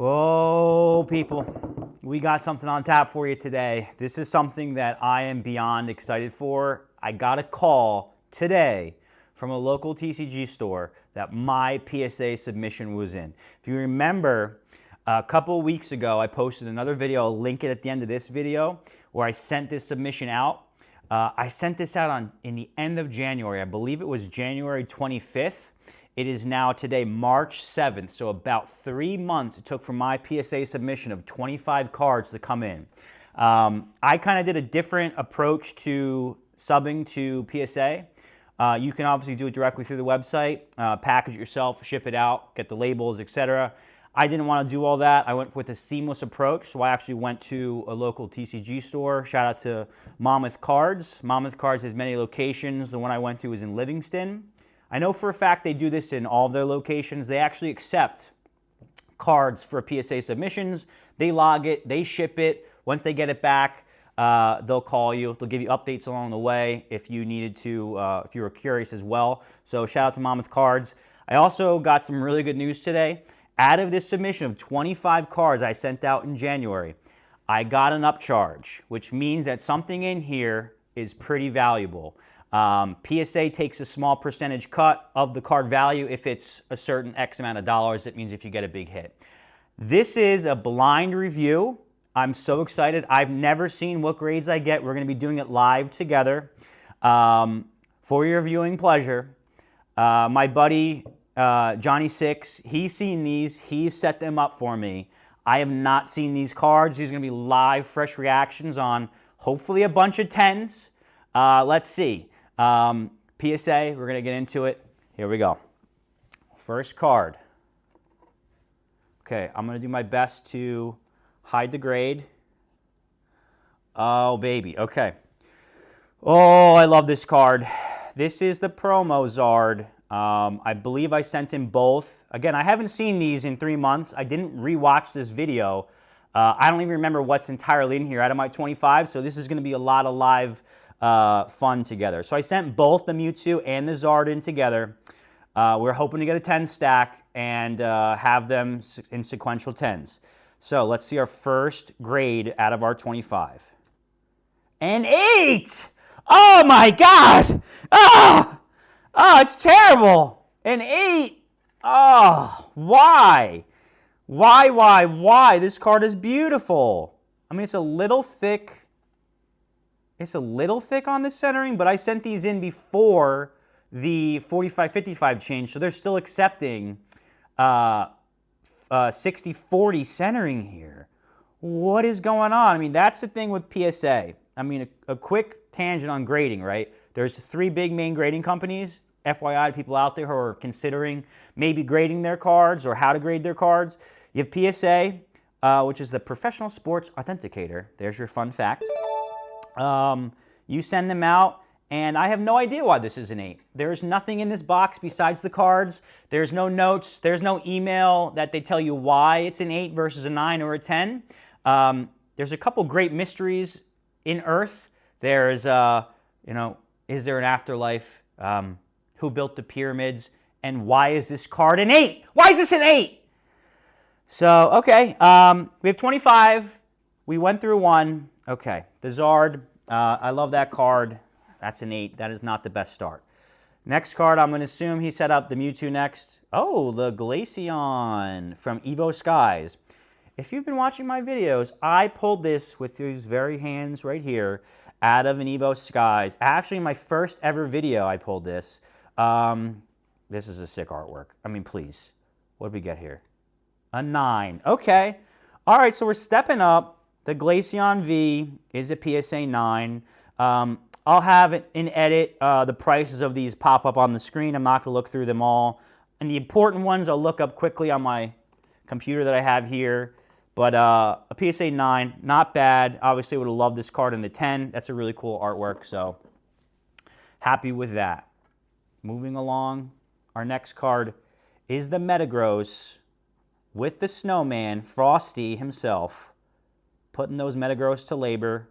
Whoa, people. We got something on tap for you today. This is something that I am beyond excited for. I got a call today from a local TCG store that my PSA submission was in. If you remember, a couple of weeks ago, I posted another video. I'll link it at the end of this video, where I sent this submission out. I sent this out in the end of January. I believe it was January 25th. It is now today, March 7th, so about 3 months it took for my PSA submission of 25 cards to come in. I kind of did a different approach to subbing to PSA. You can obviously do it directly through the website, package it yourself, ship it out, get the labels, etc. I didn't want to do all that. I went with a seamless approach, so I actually went to a local TCG store. Shout out to Monmouth Cards. Monmouth Cards has many locations. The one I went to was in Livingston. I know for a fact they do this in all of their locations. They actually accept cards for PSA submissions. They log it, they ship it. Once they get it back, they'll call you. They'll give you updates along the way if you needed to, if you were curious as well. So shout out to Monmouth Cards. I also got some really good news today. Out of this submission of 25 cards I sent out in January, I got an upcharge, which means that something in here is pretty valuable. PSA takes a small percentage cut of the card value if it's a certain X amount of dollars. That means if you get a big hit. This is a blind review. I'm so excited. I've never seen what grades I get. We're going to be doing it live together for your viewing pleasure. My buddy Johnny Six, he's seen these. He's set them up for me. I have not seen these cards. These are going to be live, fresh reactions on hopefully a bunch of 10s. Let's see. PSA, we're going to get into it. Here we go. First card. Okay, I'm going to do my best to hide the grade. Oh, baby. Okay. Oh, I love this card. This is the promo Zard. I believe I sent in both. Again, I haven't seen these in 3 months. I didn't rewatch this video. I don't even remember what's entirely in here out of my 25, so this is going to be a lot of live fun together. So I sent both the Mewtwo and the Zard in together. We're hoping to get a 10 stack and have them in sequential 10s. So let's see our first grade out of our 25. An 8! Oh my God! Oh, it's terrible! An 8! Oh, why? Why? This card is beautiful. I mean, it's a little thick. It's a little thick on the centering, but I sent these in before the 45-55 change, so they're still accepting 60-40 centering here. What is going on? I mean, that's the thing with PSA. I mean, a quick tangent on grading, right? There's 3 big main grading companies. FYI to people out there who are considering maybe grading their cards or how to grade their cards. You have PSA, which is the Professional Sports Authenticator. There's your fun fact. You send them out, and I have no idea why this is an 8. There's nothing in this box besides the cards. There's no notes. There's no email that they tell you why it's an 8 versus a 9 or a 10. There's a couple great mysteries in Earth. There's, is there an afterlife? Who built the pyramids? And why is this card an 8? Why is this an 8? So, okay, we have 25. We went through one. Okay, the Zard, I love that card. That's an 8. That is not the best start. Next card, I'm going to assume he set up the Mewtwo next. Oh, the Glaceon from Evo Skies. If you've been watching my videos, I pulled this with these very hands right here out of an Evo Skies. Actually, my first ever video, I pulled this. This is a sick artwork. I mean, please. What did we get here? A 9. Okay. All right, so we're stepping up. The Glaceon V is a PSA 9. I'll have it in edit. The prices of these pop up on the screen. I'm not going to look through them all. And the important ones I'll look up quickly on my computer that I have here. But a PSA 9, not bad. Obviously, would have loved this card in the 10. That's a really cool artwork, so happy with that. Moving along, our next card is the Metagross with the snowman, Frosty himself, putting those Metagross to labor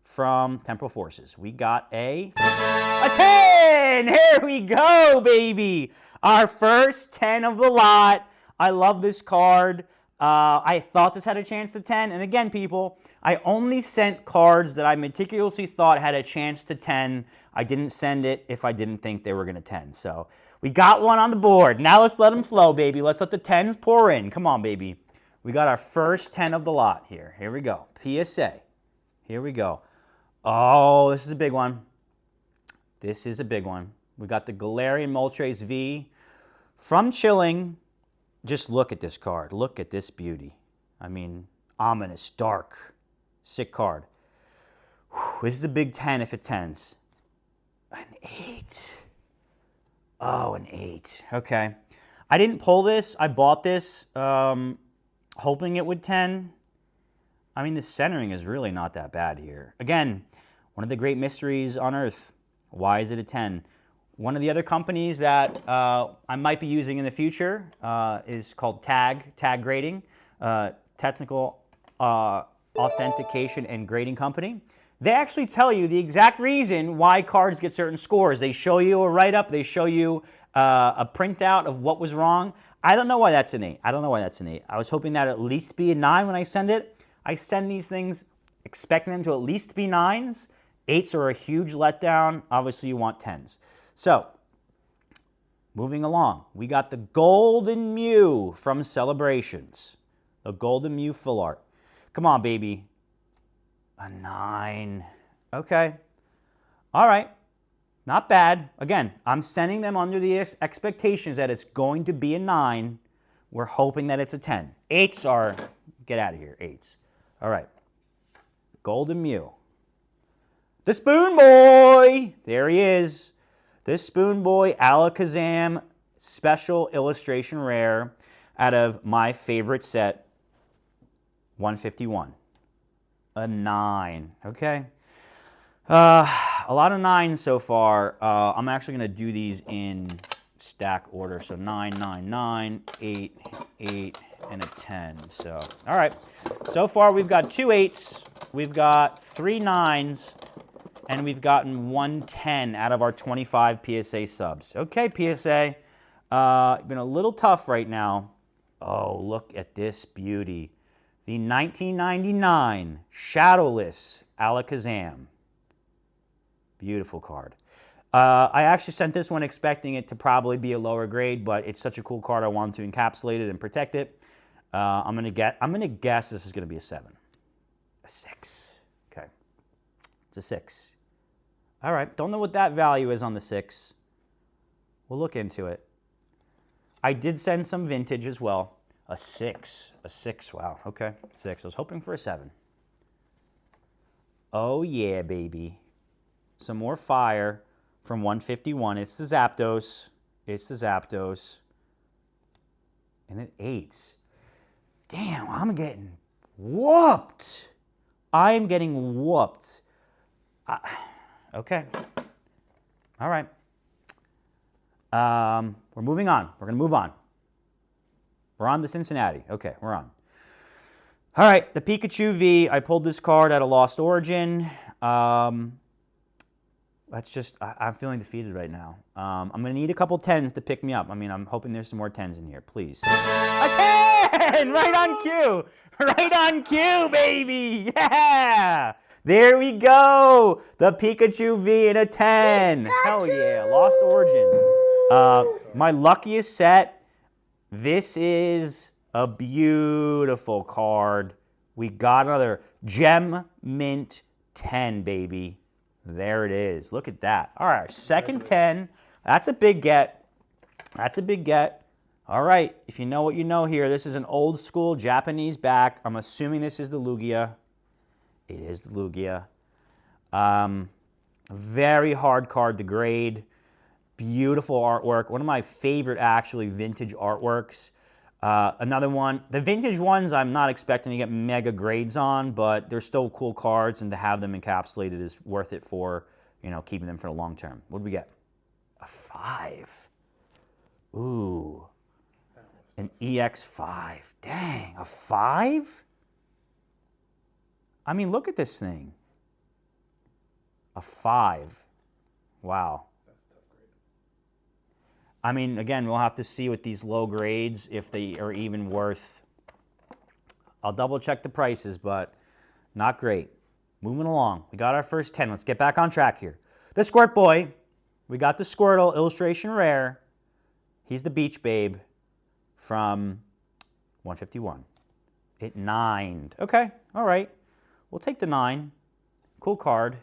from Temporal Forces. We got a 10! Here we go, baby! Our first 10 of the lot. I love this card. I thought this had a chance to 10. And again, people, I only sent cards that I meticulously thought had a chance to 10. I didn't send it if I didn't think they were going to 10. So we got one on the board. Now let's let them flow, baby. Let's let the 10s pour in. Come on, baby. We got our first 10 of the lot here. Here we go. PSA. Here we go. Oh, this is a big one. This is a big one. We got the Galarian Moltres V from Chilling. Just look at this card. Look at this beauty. I mean, ominous, dark, sick card. Whew, this is a big 10 if it 10s. An 8. Oh, an 8. Okay. I didn't pull this. I bought this hoping it would 10. I mean, the centering is really not that bad here. Again, one of the great mysteries on Earth. Why is it a 10? One of the other companies that I might be using in the future is called Tag Grading, Technical Authentication and Grading Company. They actually tell you the exact reason why cards get certain scores. They show you a write-up. They show you a printout of what was wrong. I don't know why that's an 8. I don't know why that's an 8. I was hoping that at least be a 9 when I send it. I send these things expecting them to at least be 9s. 8s are a huge letdown. Obviously, you want 10s. So, moving along, we got the Golden Mew from Celebrations. The Golden Mew full art. Come on, baby. A 9. Okay. All right. Not bad. Again, I'm sending them under the expectations that it's going to be a 9. We're hoping that it's a 10. 8s are, get out of here, 8s. All right. Golden Mew. The Spoon Boy. There he is. The Spoon Boy Alakazam Special Illustration Rare out of my favorite set, 151. A 9. Okay. A lot of 9s so far. I'm actually going to do these in stack order. So 9, 9, 9, 8, 8, and a 10. So, all right. So far, we've got 2 8s. We've got 3 9s. And we've gotten 110 out of our 25 PSA subs. Okay, PSA. Been a little tough right now. Oh, look at this beauty. The 1999 Shadowless Alakazam. Beautiful card. I actually sent this one expecting it to probably be a lower grade, but it's such a cool card I wanted to encapsulate it and protect it. I'm gonna guess this is gonna be a 7. A 6. Okay. It's a 6. All right, don't know what that value is on the 6. We'll look into it. I did send some vintage as well. A 6. A 6, wow, okay, 6. I was hoping for a 7. Oh yeah, baby. Some more fire from 151. It's the Zapdos. It's the Zapdos. And it 8s. Damn, I'm getting whooped. I am getting whooped. Okay. All right. We're moving on. We're going to move on. We're on to Cincinnati. Okay, we're on. All right, the Pikachu V. I pulled this card at a Lost Origin. That's just, I'm feeling defeated right now. I'm going to need a couple 10s to pick me up. I mean, I'm hoping there's some more 10s in here, please. A 10! Right on cue! Right on cue, baby! Yeah! There we go! The Pikachu V in a 10. Pikachu! Hell yeah, Lost Origin. My luckiest set. This is a beautiful card. We got another Gem Mint 10, baby. There it is. Look at that. All right, second 10. That's a big get. That's a big get. All right, if you know what you know here, this is an old school Japanese back. I'm assuming this is the Lugia. It is the Lugia. Very hard card to grade. Beautiful artwork. One of my favorite, actually, vintage artworks. Another one. The vintage ones I'm not expecting to get mega grades on, but they're still cool cards, and to have them encapsulated is worth it for, you know, keeping them for the long term. What did we get? A 5. Ooh. An EX5. Dang, a 5? I mean, look at this thing. A 5. Wow. That's a tough grade. I mean, again, we'll have to see with these low grades if they are even worth I'll double check the prices, but not great. Moving along. We got our first 10. Let's get back on track here. The Squirt Boy. We got the Squirtle illustration rare. He's the Beach Babe from 151. It 9'd. Okay, all right. We'll take the 9. Cool card.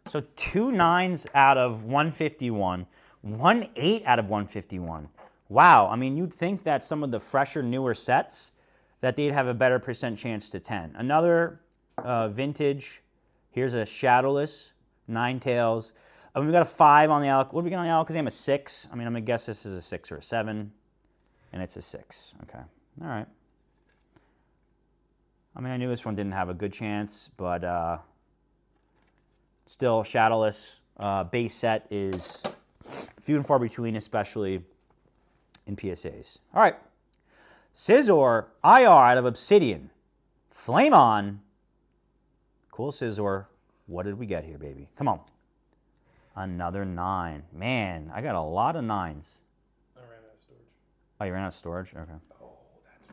So 2 9s out of 151. 1 8 out of 151. Wow, I mean, you'd think that some of the fresher, newer sets, that they'd have a better percent chance to 10. Another vintage. Here's a Shadowless, 9 tails. I mean, we got a 5 on the What are we getting on the Alakazam? A 6? I mean, I'm going to guess this is a 6 or a 7. And it's a 6. Okay. All right. I mean, I knew this one didn't have a good chance, but still, Shadowless. Base set is few and far between, especially in PSAs. All right. Scizor IR out of Obsidian. Flame On. Cool Scizor. What did we get here, baby? Come on. Another 9. Man, I got a lot of 9s. I ran out of storage. Oh, you ran out of storage? Okay. Oh, that's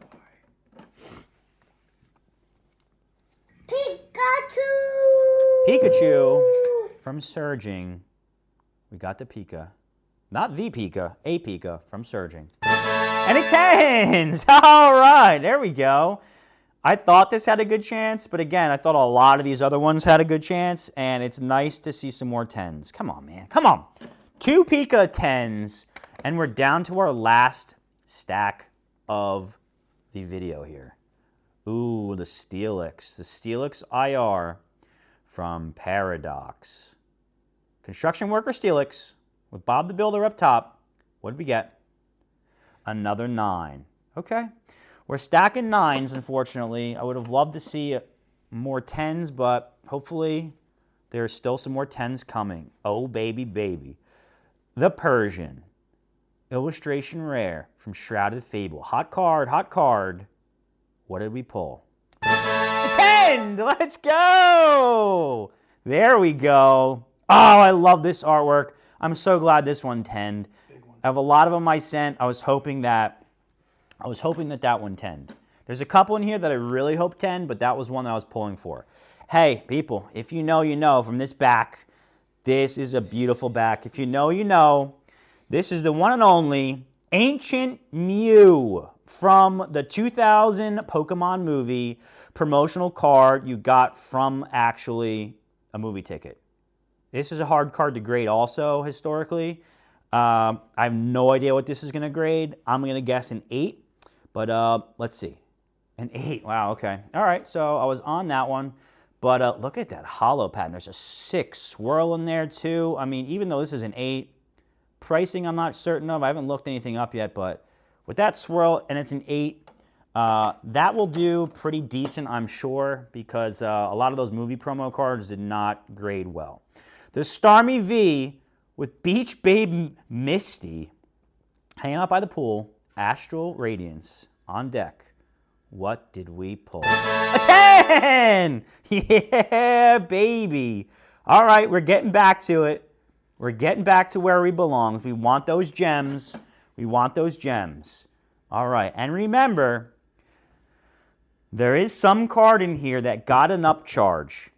Pikachu why. from Surging. We got the Pika. Not the Pika, a Pika from Surging. And it 10s! All right, there we go. I thought this had a good chance, but again, I thought a lot of these other ones had a good chance, and it's nice to see some more 10s. Come on, man. Come on. 2 Pika 10s, and we're down to our last stack of the video here. Ooh, the Steelix. The Steelix IR from Paradox. Construction Worker Steelix with Bob the Builder up top. What did we get? Another 9. Okay. We're stacking 9s, unfortunately. I would have loved to see more 10s, but hopefully there's still some more 10s coming. Oh, baby, baby. The Persian. Illustration rare from Shrouded Fable. Hot card, hot card. What did we pull? A 10! Let's go! There we go. Oh, I love this artwork. I'm so glad this one 10'd. I have a lot of them I sent. I was hoping that that one 10'd. There's a couple in here that I really hope 10, but that was one that I was pulling for. Hey, people, if you know, you know. From this back, this is a beautiful back. If you know, you know. This is the one and only Ancient Mew from the 2000 Pokemon movie. Promotional card you got from actually a movie ticket. This is a hard card to grade also, historically. I have no idea what this is going to grade. I'm going to guess an 8. But let's see. An 8. Wow, okay. All right, so I was on that one. But look at that holo pattern. There's a 6 swirl in there, too. I mean, even though this is an 8, pricing I'm not certain of. I haven't looked anything up yet. But with that swirl and it's an 8, that will do pretty decent, I'm sure, because a lot of those movie promo cards did not grade well. The Starmie V with Beach Babe Misty hanging out by the pool. Astral Radiance on deck. What did we pull? A 10! Yeah, baby. All right, we're getting back to it. We're getting back to where we belong. We want those gems. We want those gems. All right, and remember, there is some card in here that got an upcharge.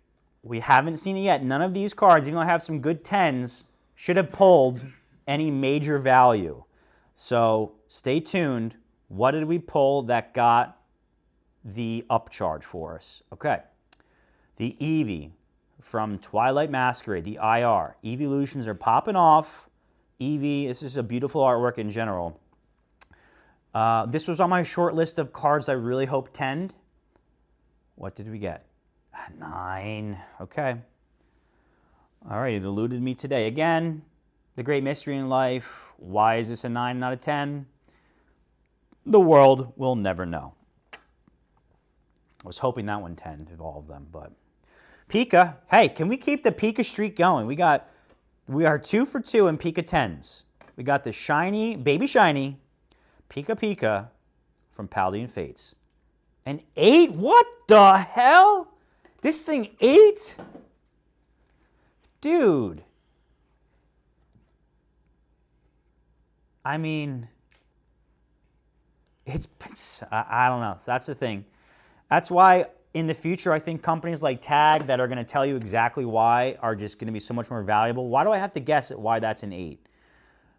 We haven't seen it yet. None of these cards, even though I have some good 10s, should have pulled any major value. So stay tuned. What did we pull that got the upcharge for us? Okay. The Eevee from Twilight Masquerade, the IR. Eeveelutions are popping off. Eevee, this is a beautiful artwork in general. This was on my short list of cards I really hope 10'd. What did we get? A 9. Okay. All right, it eluded me today. Again, the great mystery in life. Why is this a 9, not a 10? The world will never know. I was hoping that one 10 of all of them, but Pika. Hey, can we keep the Pika streak going? We are 2 for 2 in Pika 10s. We got the shiny, baby shiny, Pika Pika from Paladin Fates. An 8? What the hell? This thing 8? Dude. I mean, I don't know. That's the thing. That's why in the future, I think companies like Tag that are going to tell you exactly why are just going to be so much more valuable. Why do I have to guess at why that's an 8?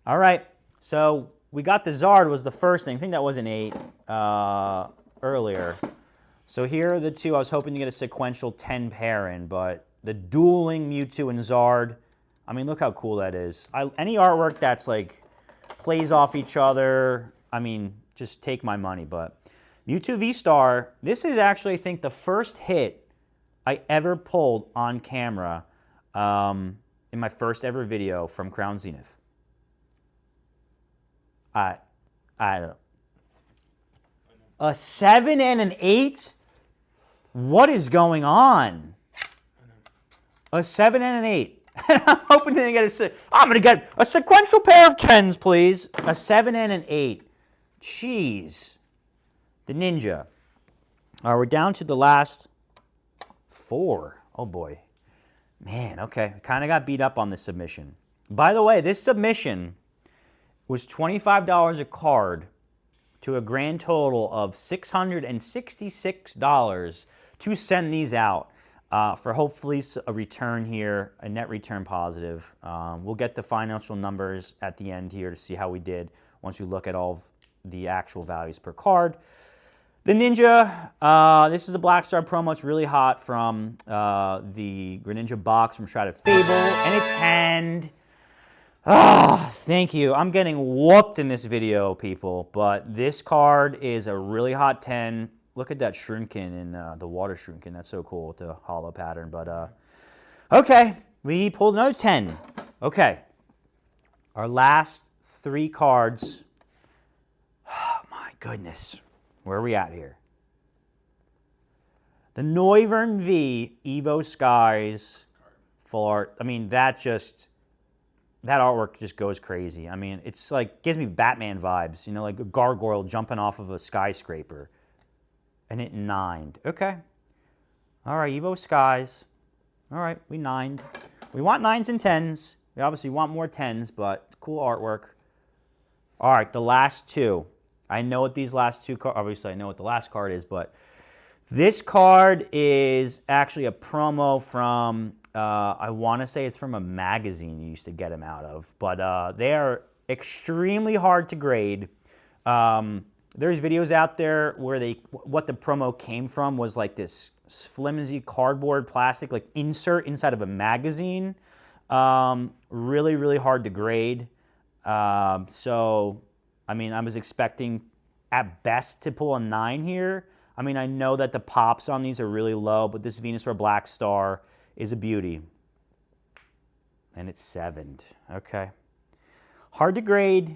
All right, so we got the Zard was the first thing. I think that was an 8 earlier. So here are the two. I was hoping to get a sequential 10 pair in, but the dueling Mewtwo and Zard, I mean, look how cool that is. Any artwork that's like plays off each other, I mean, just take my money. But Mewtwo V-Star, this is actually, I think, the first hit I ever pulled on camera in my first ever video from Crown Zenith. I don't know. A 7 and an 8? What is going on? A 7 and an 8. I'm hoping to get I'm going to get a sequential pair of 10s, please. A 7 and an 8. Jeez. The Ninja. All right, we're down to the last 4. Oh, boy. Man, okay. Kind of got beat up on this submission. By the way, this submission was $25 a card to a grand total of $666 to send these out for hopefully a return here, a net return positive. We'll get the financial numbers at the end here to see how we did once we look at all of the actual values per card. The Ninja, this is the Black Star promo. It's really hot from the Greninja box from Shrouded Fable, and it canned. Ah, thank you. I'm getting whooped in this video, people, but this card is a really hot 10. Look at that Shrinkin in the water Shrinkin. That's so cool with the hollow pattern. But, okay, we pulled another 10. Okay, our last 3 cards. Oh, my goodness. Where are we at here? The Noivern V Evo Skies full art. I mean, that artwork just goes crazy. I mean, it's like, gives me Batman vibes, you know, like a gargoyle jumping off of a skyscraper. And it 9'd. Okay. All right, Evo Skies. All right, we 9'd. We want 9s and 10s. We obviously want more 10s, but cool artwork. All right, the last 2. I know what these last 2 cards, obviously I know what the last card is, but this card is actually a promo from, I want to say it's from a magazine you used to get them out of, but they are extremely hard to grade. There's videos out there where what the promo came from was like this flimsy cardboard plastic, like insert inside of a magazine. Really, really hard to grade. So, I mean, I was expecting at best to pull a 9 here. I mean, I know that the pops on these are really low, but this Venusaur Black Star is a beauty. And it's 7'd. Okay. Hard to grade.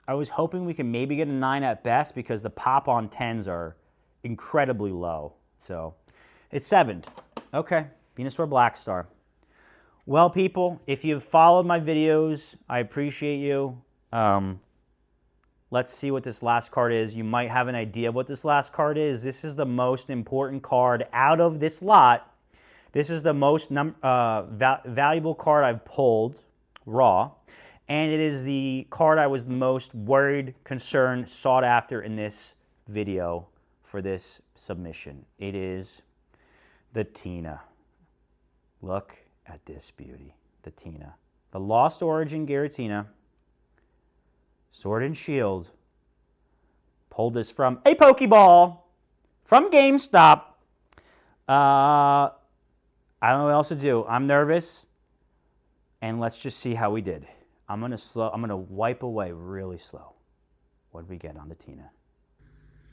I was hoping we could maybe get a 9 at best because the pop on 10s are incredibly low. So it's 7'd. Okay. Venusaur Black Star. Well, people, if you've followed my videos, I appreciate you. Let's see what this last card is. You might have an idea of what this last card is. This is the most important card out of this lot. This is the most valuable card I've pulled, raw. And it is the card I was the most worried, concerned, sought after in this video for this submission. It is the Tina. Look at this beauty, the Tina. The Lost Origin Giratina. Sword and Shield. Pulled this from a Pokeball from GameStop. I don't know what else to do. I'm nervous. And let's just see how we did. I'm gonna wipe away really slow. What did we get on the Tina?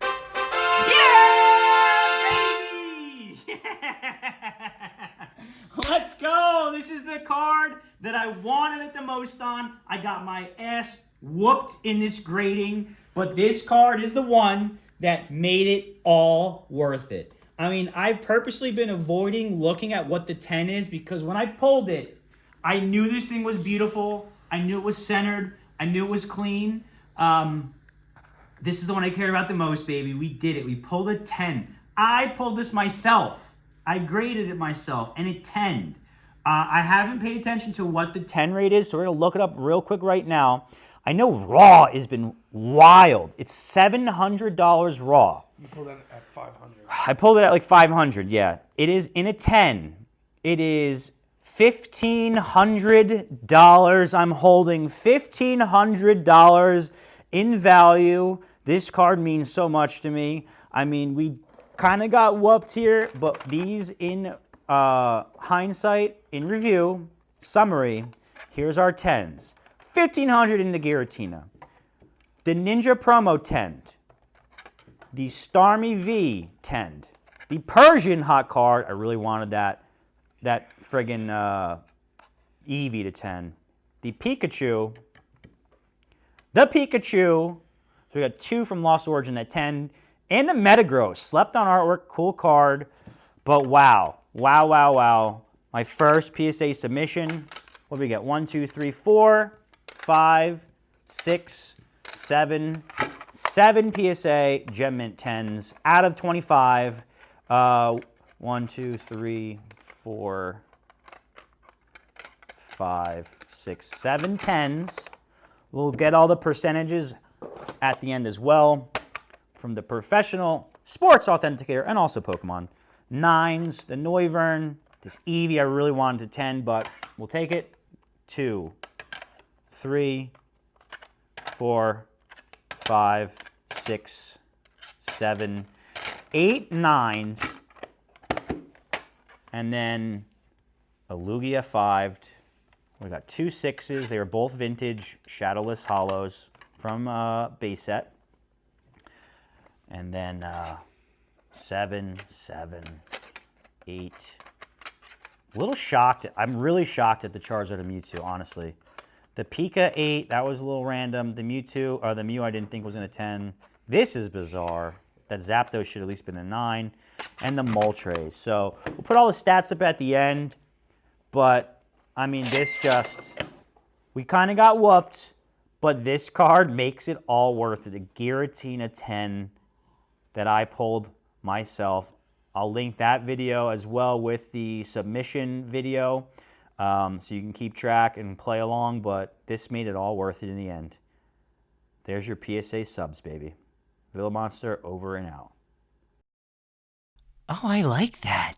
Yeah, baby! Let's go. This is the card that I wanted it the most on. I got my ass whooped in this grading, but this card is the one that made it all worth it. I mean, I've purposely been avoiding looking at what the 10 is because when I pulled it, I knew this thing was beautiful. I knew it was centered. I knew it was clean. This is the one I cared about the most, baby. We did it. We pulled a 10. I pulled this myself. I graded it myself, and it 10'd. I haven't paid attention to what the 10 rate is, so we're going to look it up real quick right now. I know raw has been wild. It's $700 raw. You pulled that at 500. I pulled it at like 500, yeah. It is in a 10. It is $1,500. I'm holding $1,500 in value. This card means so much to me. I mean, we kind of got whooped here, but these in hindsight, in review, summary, here's our 10s. 1,500 in the Giratina. The Ninja Promo 10. The Starmie V 10. The Persian hot card, I really wanted that friggin' Eevee to 10. The Pikachu. So we got 2 from Lost Origin at 10. And the Metagross. Slept on artwork, cool card. But wow. Wow. My first PSA submission. What do we get? 1, 2, 3, 4, 5, 6, 7. 7 PSA Gem Mint 10s out of 25. 1, 2, 3, 4, 5, 6, 7 10s. We'll get all the percentages at the end as well from the professional sports authenticator and also Pokemon. 9s, the Noivern, this Eevee I really wanted to 10, but we'll take it. 2, 3, 4, 5, 6, 7, 8 9s, and then a Lugia 5'd. We got 2 6s. They were both vintage Shadowless Hollows from base set. And then 7, 8. A little shocked. I'm really shocked at the Charizard and Mewtwo, honestly. The Pika 8, that was a little random. The Mewtwo, or the Mew I didn't think was in a 10. This is bizarre. That Zapdos should at least been a 9. And the Moltres. So we'll put all the stats up at the end. But, I mean, this just, we kind of got whooped. But this card makes it all worth it. The Giratina 10 that I pulled myself. I'll link that video as well with the submission video. So you can keep track and play along, but this made it all worth it in the end. There's your PSA subs, baby. Villa Monster over and out. Oh, I like that.